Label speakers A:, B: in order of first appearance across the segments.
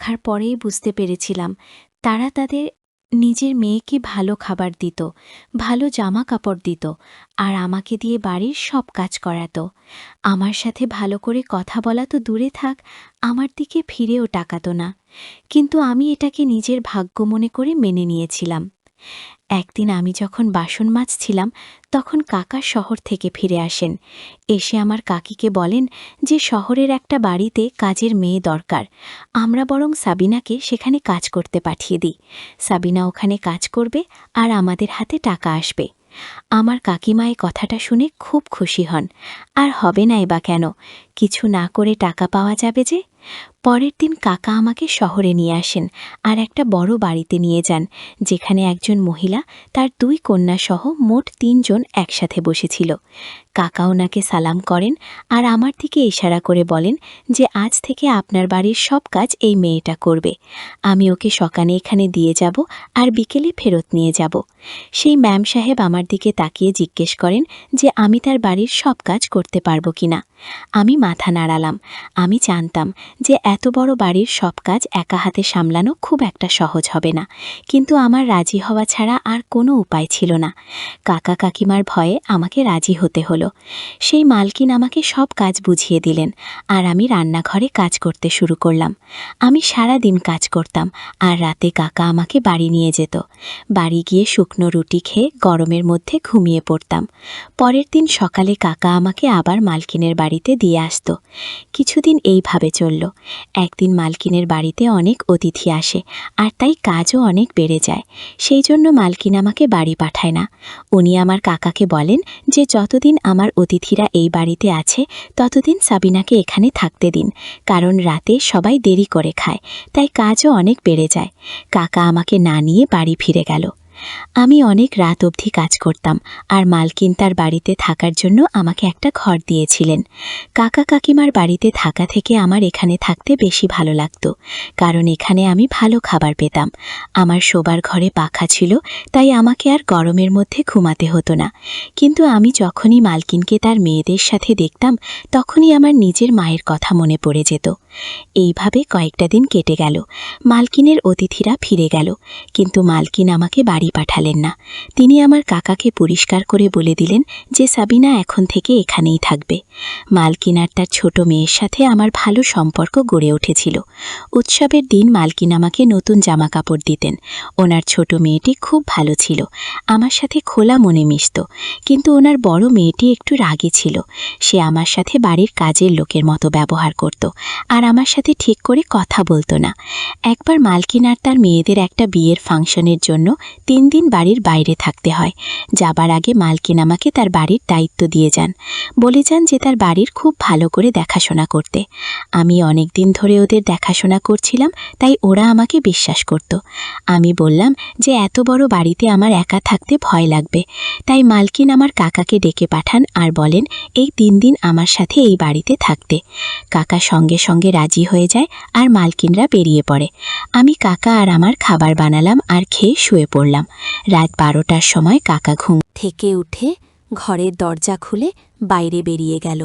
A: দেখার পরেই বুঝতে পেরেছিলাম তারা তাদের নিজের মেয়েকে ভালো খাবার দিত, ভালো জামা কাপড় দিত, আর আমাকে দিয়ে বাড়ির সব কাজ করাতো। আমার সাথে ভালো করে কথা বলা তো দূরে থাক, আমার দিকে ফিরেও তাকাতো না। কিন্তু আমি এটাকে নিজের ভাগ্য মনে করে মেনে নিয়েছিলাম। একদিন আমি যখন বাসন মাজছিলাম, তখন কাকা শহর থেকে ফিরে আসেন। এসে আমার কাকিকে বলেন যে শহরের একটা বাড়িতে কাজের মেয়ে দরকার, আমরা বরং সাবিনাকে সেখানে কাজ করতে পাঠিয়ে দিই। সাবিনা ওখানে কাজ করবে আর আমাদের হাতে টাকা আসবে। আমার কাকিমা এই কথাটা শুনে খুব খুশি হন। আর হবে নাই বা কেন, কিছু না করে টাকা পাওয়া যাবে যে। পরের দিন কাকা আমাকে শহরে নিয়ে আসেন আর একটা বড় বাড়িতে নিয়ে যান, যেখানে একজন মহিলা তার 2 কন্যা সহ মোট 3 জন একসাথে বসেছিল। কাকা ওনাকে সালাম করেন আর আমার দিকে ইশারা করে বলেন যে আজ থেকে আপনার বাড়ির সব কাজ এই মেয়েটা করবে। আমি ওকে সকালে এখানে দিয়ে যাব আর বিকেলে ফেরত নিয়ে যাব। সেই ম্যাম সাহেব আমার দিকে তাকিয়ে জিজ্ঞেস করেন যে আমি তার বাড়ির সব কাজ করতে পারবো কিনা। আমি মাথা নাড়ালাম। আমি জানতাম যে এত বড় বাড়ির সব কাজ একা হাতে সামলানো খুব একটা সহজ হবে না, কিন্তু আমার রাজি হওয়া ছাড়া আর কোনো উপায় ছিল না। কাকা কাকিমার ভয়ে আমাকে রাজি হতে হলো। সেই মালকিন আমাকে সব কাজ বুঝিয়ে দিলেন আর আমি রান্নাঘরে কাজ করতে শুরু করলাম। আমি সারা দিন কাজ করতাম আর রাতে কাকা আমাকে বাড়ি নিয়ে যেত। বাড়ি গিয়ে শুকনো রুটি খেয়ে গরমের মধ্যে ঘুমিয়ে পড়তাম। পরের দিন সকালে কাকা আমাকে আবার মালকিনের বাড়িতে দিয়ে আসতো। কিছুদিন এইভাবে চলল। একদিন মালকিনের বাড়িতে অনেক অতিথি আসে আর তাই কাজও অনেক বেড়ে যায়। সেই জন্য মালকিন আমাকে বাড়ি পাঠায় না। উনি আমার কাকাকে বলেন যে যতদিন আমার অতিথিরা এই বাড়িতে আছে ততদিন সাবিনাকে এখানে থাকতে দিন, কারণ রাতে সবাই দেরি করে খায়, তাই কাজও অনেক বেড়ে যায়। কাকা আমাকে না নিয়ে বাড়ি ফিরে গেল। আমি অনেক রাত অবধি কাজ করতাম আর মালকিন তার বাড়িতে থাকার জন্য আমাকে একটা ঘর দিয়েছিলেন। কাকা কাকিমার বাড়িতে থাকা থেকে আমার এখানে থাকতে বেশি ভালো লাগতো, কারণ এখানে আমি ভালো খাবার পেতাম। আমার শোবার ঘরে পাখা ছিল, তাই আমাকে আর গরমের মধ্যে ঘুমাতে হতো না। কিন্তু আমি যখনই মালকিনকে তার মেয়েদের সাথে দেখতাম, তখনই আমার নিজের মায়ের কথা মনে পড়ে যেত। এইভাবে কয়েকটা দিন কেটে গেল। মালকিনের অতিথিরা ফিরে গেল, কিন্তু মালকিন আমাকে বাড়ি পাঠালেন না। তিনি আমার কাকাকে পরিষ্কার করে বলে দিলেন যে সাবিনা এখন থেকে এখানেই থাকবে। মালকিন আর তার ছোট মেয়ের সাথে আমার ভালো সম্পর্ক গড়ে উঠেছিল। উৎসবের দিন মালকিন আমাকে নতুন জামা কাপড় দিতেন। ওনার ছোট মেয়েটি খুব ভালো ছিল, আমার সাথে খোলা মনে মিশত। কিন্তু ওনার বড় মেয়েটি একটু রাগী ছিল। সে আমার সাথে বাড়ির কাজের লোকের মতো ব্যবহার করত আর আমার সাথে ঠিক করে কথা বলতো না। একবার মালকিন আর তার মেয়েদের একটা বিয়ের ফাংশনের জন্য 3 দিন বাড়ির বাইরে থাকতে হয়। যাবার আগে মালকিন আমাকে তার বাড়ির দায়িত্ব দিয়ে যান। বলে যান যে তার বাড়ির খুব ভালো করে দেখাশোনা করতে। আমি অনেক দিন ধরে ওদের দেখাশোনা করছিলাম, তাই ওরা আমাকে বিশ্বাস করত। আমি বললাম যে এত বড় বাড়িতে আমার একা থাকতে ভয় লাগবে। তাই মালকিন আমার কাকাকে ডেকে পাঠান আর বলেন এই 3 দিন আমার সাথে এই বাড়িতে থাকতে। কাকা সঙ্গে সঙ্গে রাজি হয়ে যায় আর মালকিনরা বেরিয়ে পড়ে। আমি কাকা আর আমার খাবার বানালাম আর খেয়ে শুয়ে পড়লাম। রাত 12টার সময় কাকা ঘুম থেকে উঠে ঘরের দরজা খুলে বাইরে বেরিয়ে গেল।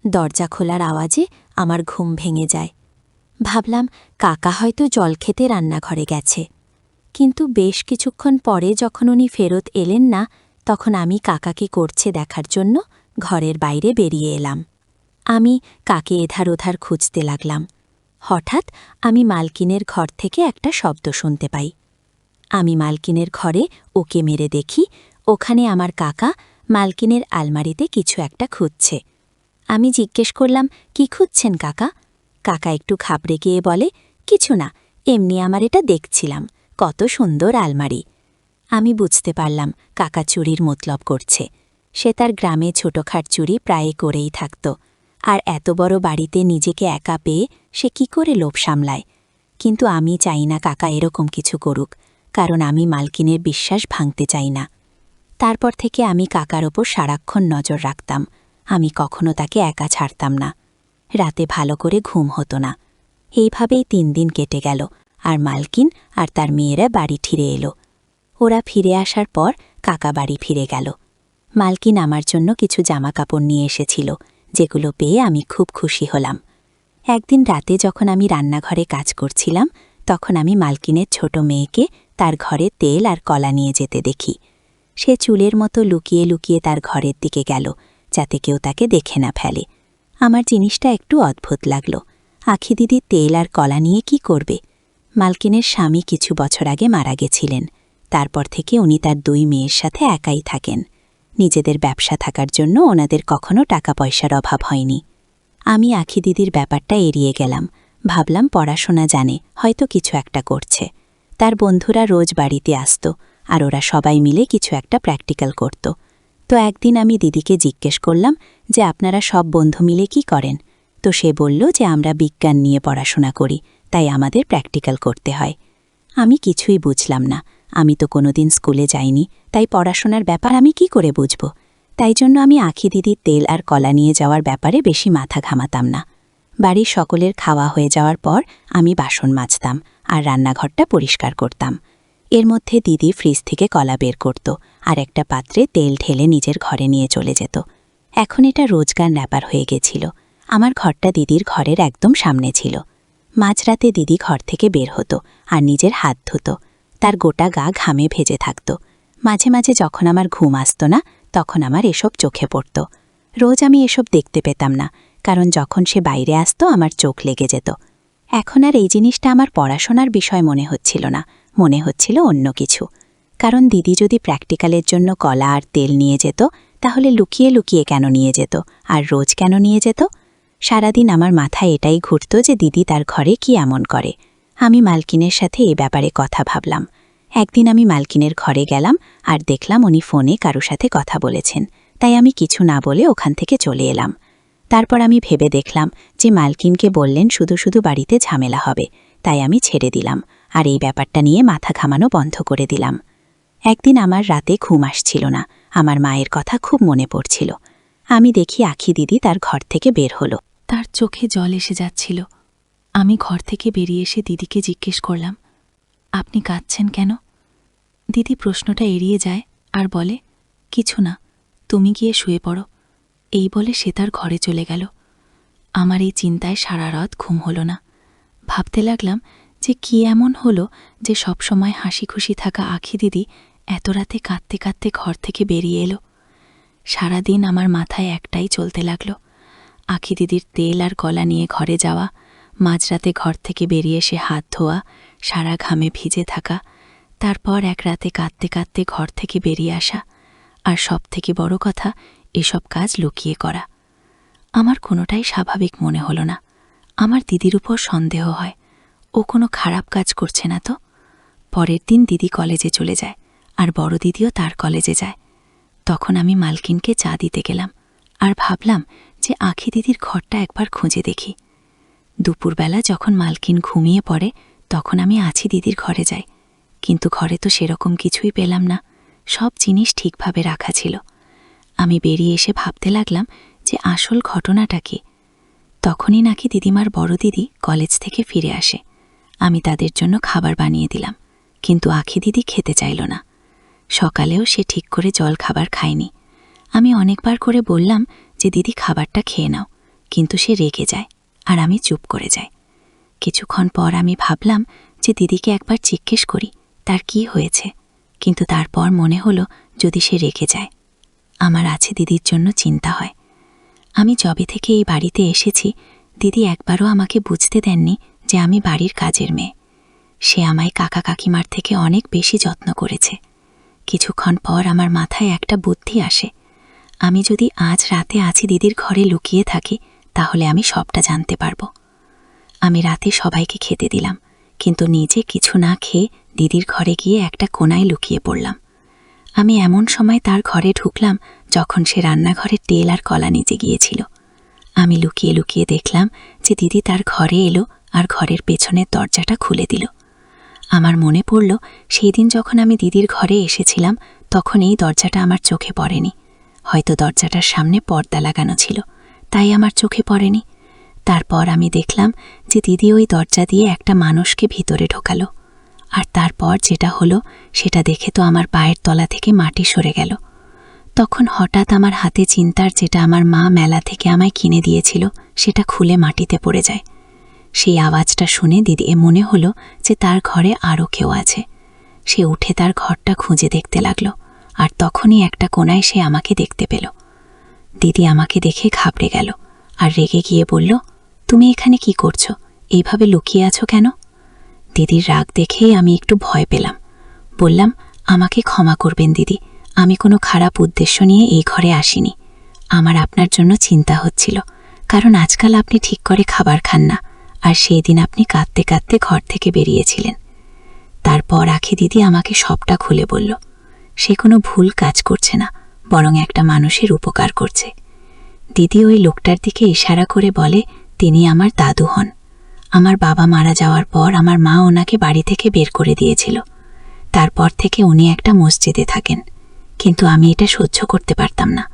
A: দরজা খোলার আওয়াজে আমার ঘুম ভেঙে যায়। ভাবলাম কাকা হয়তো জল খেতে রান্নাঘরে গেছে। কিন্তু বেশ কিছুক্ষণ পরে যখন উনি ফেরত এলেন না, তখন আমি কাকা কি করছে দেখার জন্য ঘরের বাইরে বেরিয়ে এলাম। আমি কাকে এধার ওধার খুঁজতে লাগলাম। হঠাৎ আমি মালকিনের ঘর থেকে একটা শব্দ শুনতে পাই। আমি মালকিনের ঘরে ওকে মেরে দেখি ওখানে আমার কাকা মালকিনের আলমারিতে কিছু একটা খুঁজছে। আমি জিজ্ঞেস করলাম, কি খুঁজছেন কাকা? কাকা একটু ঘাবড়ে গিয়ে বলে, কিছু না, এমনি আমার এটা দেখছিলাম, কত সুন্দর আলমারি। আমি বুঝতে পারলাম কাকা চুরির মতলব করছে। সে তার গ্রামে ছোটখাট চুরি প্রায় করেই থাকত, আর এত বড় বাড়িতে নিজেকে একা পেয়ে সে কি করে লোভ সামলায়। কিন্তু আমি চাই না কাকা এরকম কিছু করুক, কারণ আমি মালকিনের বিশ্বাস ভাঙতে চাই না। তারপর থেকে আমি কাকার ওপর সারাক্ষণ নজর রাখতাম। আমি কখনো তাকে একা ছাড়তাম না। রাতে ভালো করে ঘুম হতো না। এইভাবেই 3 দিন কেটে গেল আর মালকিন আর তার মেয়েরা বাড়ি ফিরে এলো। ওরা ফিরে আসার পর কাকা বাড়ি ফিরে গেল। মালকিন আমার জন্য কিছু জামা কাপড় নিয়ে এসেছিল, যেগুলো পেয়ে আমি খুব খুশি হলাম। একদিন রাতে যখন আমি রান্নাঘরে কাজ করছিলাম, তখন আমি মালকিনের ছোট মেয়েকে তার ঘরে তেল আর কলা নিয়ে যেতে দেখি। সে চুলের মতো লুকিয়ে লুকিয়ে তার ঘরের দিকে গেল, যাতে কেউ তাকে দেখে না ফেলে। আমার জিনিসটা একটু অদ্ভুত লাগল। আখি দিদি তেল আর কলা নিয়ে কি করবে? মালকিনের স্বামী কিছু বছর আগে মারা গেছিলেন। তারপর থেকে উনি তার 2 মেয়ের সাথে একাই থাকেন। নিজেদের ব্যবসা থাকার জন্য ওনাদের কখনো টাকা পয়সার অভাব হয়নি। আমি আখি দিদির ব্যাপারটা এড়িয়ে গেলাম। ভাবলাম পড়াশোনা জানে, হয়তো কিছু একটা করছে। তার বন্ধুরা রোজ বাড়িতে আসত, আর ওরা সবাই মিলে কিছু একটা প্র্যাকটিক্যাল করত। তো একদিন আমি দিদিকে জিজ্ঞেস করলাম যে আপনারা সব বন্ধু মিলে কি করেন? তো সে বলল যে আমরা বিজ্ঞান নিয়ে পড়াশোনা করি, তাই আমাদের প্র্যাকটিক্যাল করতে হয়। আমি কিছুই বুঝলাম না। আমি তো কোনোদিন স্কুলে যাইনি, তাই পড়াশোনার ব্যাপার আমি কি করে বুঝব? তাই জন্য আমি আখি দিদির তেল আর কলা নিয়ে যাওয়ার ব্যাপারে বেশি মাথা ঘামাতাম না। বাড়ির সকলের খাওয়া হয়ে যাওয়ার পর আমি বাসন মাজতাম আর রান্নাঘরটা পরিষ্কার করতাম। এর মধ্যে দিদি ফ্রিজ থেকে কলা বের করত আর একটা পাত্রে তেল ঢেলে নিজের ঘরে নিয়ে চলে যেত। এখন এটা রোজগার ব্যাপার হয়ে গেছিল। আমার ঘরটা দিদির ঘরের একদম সামনে ছিল। মাঝরাতে দিদি ঘর থেকে বের হতো আর নিজের হাত ধুতো। তার গোটা গা ঘামে ভেজে থাকত। মাঝে মাঝে যখন আমার ঘুম আসত না, তখন আমার এসব চোখে পড়ত। রোজ আমি এসব দেখতে পেতাম না, কারণ যখন সে বাইরে আসত আমার চোখ লেগে যেত। এখন আর এই জিনিসটা আমার পড়াশোনার বিষয় মনে হচ্ছিল না, মনে হচ্ছিল অন্য কিছু। কারণ দিদি যদি প্র্যাকটিক্যালের জন্য কলা আর তেল নিয়ে যেত, তাহলে লুকিয়ে লুকিয়ে কেন নিয়ে যেত, আর রোজ কেন নিয়ে যেত? সারাদিন আমার মাথায় এটাই ঘুরত যে দিদি তার ঘরে কি এমন করে। আমি মালকিনের সাথে এই ব্যাপারে কথা ভাবলাম। একদিন আমি মালকিনের ঘরে গেলাম আর দেখলাম উনি ফোনে কারো সাথে কথা বলেছেন, তাই আমি কিছু না বলে ওখান থেকে চলে এলাম। তারপর আমি ভেবে দেখলাম যে মালকিনকে বললেন শুধু শুধু বাড়িতে ঝামেলা হবে, তাই আমি ছেড়ে দিলাম আর এই ব্যাপারটা নিয়ে মাথা ঘামানো বন্ধ করে দিলাম। একদিন আমার রাতে ঘুম আসছিল না, আমার মায়ের কথা খুব মনে পড়ছিল। আমি দেখি আখি দিদি তার ঘর থেকে বের হলো। তার চোখে জল এসে যাচ্ছিল। আমি ঘর থেকে বেরিয়ে এসে দিদিকে জিজ্ঞেস করলাম, আপনি কাঁদছেন কেন? দিদি প্রশ্নটা এড়িয়ে যায় আর বলে, কিছু না, তুমি গিয়ে শুয়ে পড়ো। এই বলে সে তার ঘরে চলে গেল। আমার এই চিন্তায় সারা রাত ঘুম হলো না। ভাবতে লাগলাম যে কি এমন হলো যে সবসময় হাসি খুশি থাকা আখি দিদি এত রাতে কাঁদতে কাঁদতে ঘর থেকে বেরিয়ে এলো। সারাদিন আমার মাথায় একটাই চলতে লাগলো, আখি দিদির তেল আর কলা নিয়ে ঘরে যাওয়া, মাঝরাতে ঘর থেকে বেরিয়ে এসে হাত ধোয়া, সারা ঘামে ভিজে থাকা, তারপর এক রাতে কাঁদতে কাঁদতে ঘর থেকে বেরিয়ে আসা, আর সবথেকে বড় কথা, এসব কাজ লুকিয়ে করা। আমার কোনোটাই স্বাভাবিক মনে হলো না। আমার দিদির উপর সন্দেহ হয়, ও কোনো খারাপ কাজ করছে না তো। পরের দিন দিদি কলেজে চলে যায়, আর বড় দিদিও তার কলেজে যায়। তখন আমি মালকিনকে চা দিতে গেলাম আর ভাবলাম যে আখি দিদির ঘরটা একবার খুঁজে দেখি। দুপুরবেলা যখন মালকিন ঘুমিয়ে পড়ে, তখন আমি আছি দিদির ঘরে যাই, কিন্তু ঘরে তো সেরকম কিছুই পেলাম না। সব জিনিস ঠিকভাবে রাখা ছিল। আমি বেরিয়ে এসে ভাবতে লাগলাম যে আসল ঘটনাটা কি। তখনই নাকি দিদিমার বড় দিদি কলেজ থেকে ফিরে আসে। আমি তাদের জন্য খাবার বানিয়ে দিলাম, কিন্তু আখি দিদি খেতে চাইল না। সকালেও সে ঠিক করে জল খাবার খায়নি। আমি অনেকবার করে বললাম যে দিদি খাবারটা খেয়ে নাও, কিন্তু সে রেগে যায় আর আমি চুপ করে যাই। কিছুক্ষণ পর আমি ভাবলাম যে দিদিকে একবার জিজ্ঞেস করি তার কি হয়েছে, কিন্তু তারপর মনে হলো যদি সে রেগে যায়, আমার আছে দিদির জন্য চিন্তা হয়। আমি যবে থেকে এই বাড়িতে এসেছি, দিদি একবারও আমাকে বুঝতে দেননি যে আমি বাড়ির কাজের মেয়ে। সে আমায় কাকা কাকিমার থেকে অনেক বেশি যত্ন করেছে। কিছুক্ষণ পর আমার মাথায় একটা বুদ্ধি আসে, আমি যদি আজ রাতে আছি দিদির ঘরে লুকিয়ে থাকি, তাহলে আমি সবটা জানতে পারবো। আমি রাতে সবাইকে খেতে দিলাম, কিন্তু নিজে কিছু না খেয়ে দিদির ঘরে গিয়ে একটা কোণায় লুকিয়ে পড়লাম। আমি এমন সময় তার ঘরে ঢুকলাম যখন সে রান্নাঘরে তেল আর কলা নিতে গিয়েছিল। আমি লুকিয়ে লুকিয়ে দেখলাম যে দিদি তার ঘরে এলো আর ঘরের পেছনের দরজাটা খুলে দিল। আমার মনে পড়ল সেই দিন যখন আমি দিদির ঘরে এসেছিলাম, তখন এই দরজাটা আমার চোখে পড়েনি। হয়তো দরজাটার সামনে পর্দা লাগানো ছিল, তাই আমার চোখে পড়েনি। তারপর আমি দেখলাম যে দিদি ওই দরজা দিয়ে একটা মানুষকে ভিতরে ঢোকালো। আর তারপর যেটা হলো সেটা দেখে তো আমার পায়ের তলা থেকে মাটি সরে গেল। তখন হঠাৎ আমার হাতে চিন্তার যেটা আমার মা মেলা থেকে আমায় কিনে দিয়েছিল, সেটা খুলে মাটিতে পড়ে যায়।
B: সেই আওয়াজটা শুনে দিদি মনে হলো যে তার ঘরে আরও কেউ আছে। সে উঠে তার ঘরটা খুঁজে দেখতে লাগলো, আর তখনই একটা কোণায় সে আমাকে দেখতে পেল। দিদি আমাকে দেখে ঘাবড়ে গেল আর রেগে গিয়ে বলল, তুমি এখানে কি করছো? এইভাবে লুকিয়ে আছো কেন? দিদির রাগ দেখেই আমি একটু ভয় পেলাম। বললাম, আমাকে ক্ষমা করবেন দিদি, আমি কোনো খারাপ উদ্দেশ্য নিয়ে এই ঘরে আসিনি। আমার আপনার জন্য চিন্তা হচ্ছিল, কারণ আজকাল আপনি ঠিক করে খাবার খান না, আর সেই দিন আপনি কাঁদতে কাঁদতে ঘর থেকে বেরিয়েছিলেন। তারপর আখি দিদি আমাকে সবটা খুলে বলল। সে কোনো ভুল কাজ করছে না, বরং একটা মানুষের উপকার করছে। দিদি ওই লোকটার দিকে ইশারা করে বলে, তিনি আমার দাদু হন। আমার বাবা মারা যাওয়ার পর আমার মা ওনাকে বাড়ি থেকে বের করে দিয়েছিল। তারপর থেকে উনি একটা মসজিদে থাকেন, কিন্তু আমি এটা সহ্য করতে পারতাম না।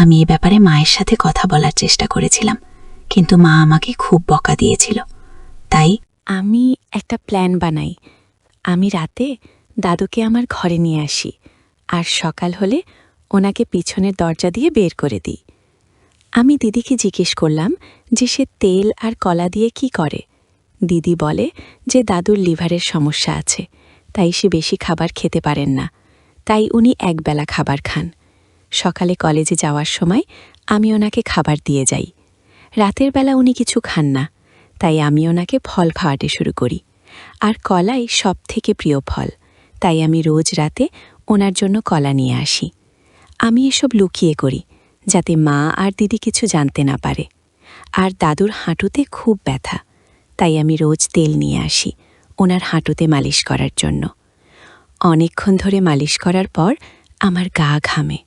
B: আমি এ ব্যাপারে মায়ের সাথে কথা বলার চেষ্টা করেছিলাম, কিন্তু মা আমাকে খুব বকা দিয়েছিল। তাই
A: আমি একটা প্ল্যান বানাই। আমি রাতে দাদুকে আমার ঘরে নিয়ে আসি, আর সকাল হলে ওনাকে পিছনের দরজা দিয়ে বের করে দিই। আমি দিদিকে জিজ্ঞেস করলাম যে সে তেল আর কলা দিয়ে কি করে। দিদি বলে যে দাদুর লিভারের সমস্যা আছে, তাই সে বেশি খাবার খেতে পারেন না, তাই উনি একবেলা খাবার খান। সকালে কলেজে যাওয়ার সময় আমি ওনাকে খাবার দিয়ে যাই। রাতের বেলা উনি কিছু খান না, তাই আমি ওনাকে ফল খাওয়াতে শুরু করি। আর কলাই সবথেকে প্রিয় ফল, তাই আমি রোজ রাতে ওনার জন্য কলা নিয়ে আসি। আমি এসব লুকিয়ে করি, যাতে মা আর দিদি কিছু জানতে না পারে। আর দাদুর হাঁটুতে খুব ব্যথা, তাই আমি রোজ তেল নিয়ে আসি ওনার হাঁটুতে মালিশ করার জন্য। অনেকক্ষণ ধরে মালিশ করার পর আমার গা ঘামে।